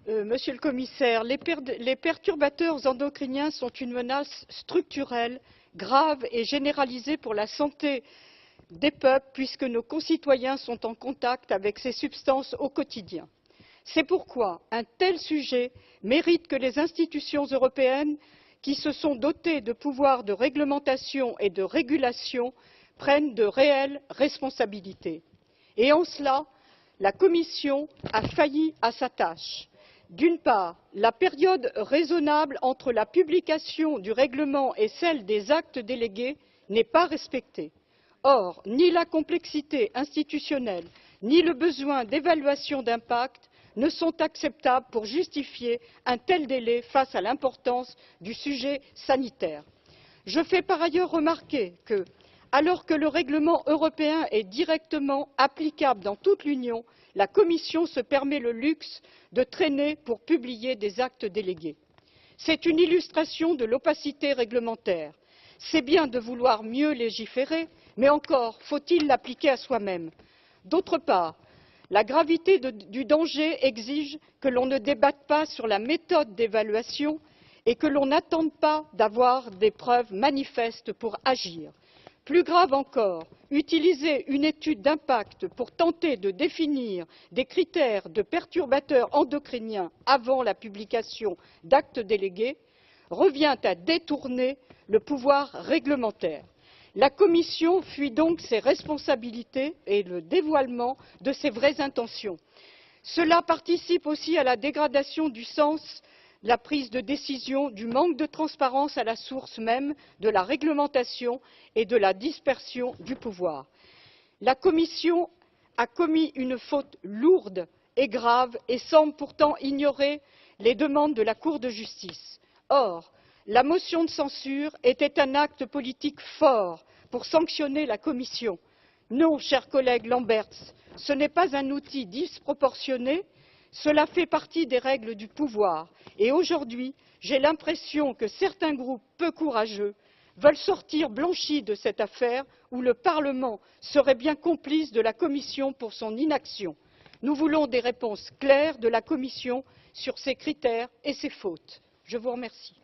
Monsieur le Commissaire, les perturbateurs endocriniens sont une menace structurelle, grave et généralisée pour la santé des peuples, puisque nos concitoyens sont en contact avec ces substances au quotidien. C'est pourquoi un tel sujet mérite que les institutions européennes, qui se sont dotées de pouvoirs de réglementation et de régulation, prennent de réelles responsabilités. Et en cela, la Commission a failli à sa tâche. D'une part, la période raisonnable entre la publication du règlement et celle des actes délégués n'est pas respectée. Or, ni la complexité institutionnelle, ni le besoin d'évaluation d'impact ne sont acceptables pour justifier un tel délai face à l'importance du sujet sanitaire. Je fais par ailleurs remarquer que, alors que le règlement européen est directement applicable dans toute l'Union, la Commission se permet le luxe de traîner pour publier des actes délégués. C'est une illustration de l'opacité réglementaire. C'est bien de vouloir mieux légiférer, mais encore faut-il l'appliquer à soi-même. D'autre part, la gravité du danger exige que l'on ne débatte pas sur la méthode d'évaluation et que l'on n'attende pas d'avoir des preuves manifestes pour agir. Plus grave encore, utiliser une étude d'impact pour tenter de définir des critères de perturbateurs endocriniens avant la publication d'actes délégués revient à détourner le pouvoir réglementaire. La Commission fuit donc ses responsabilités et le dévoilement de ses vraies intentions. Cela participe aussi à la dégradation du sens de la prise de décision, du manque de transparence à la source même de la réglementation et de la dispersion du pouvoir. La Commission a commis une faute lourde et grave et semble pourtant ignorer les demandes de la Cour de justice. Or, la motion de censure était un acte politique fort pour sanctionner la Commission. Non, cher collègue Lamberts, ce n'est pas un outil disproportionné, cela fait partie des règles du pouvoir. Et aujourd'hui, j'ai l'impression que certains groupes peu courageux veulent sortir blanchis de cette affaire où le Parlement serait bien complice de la Commission pour son inaction. Nous voulons des réponses claires de la Commission sur ces critères et ces fautes. Je vous remercie.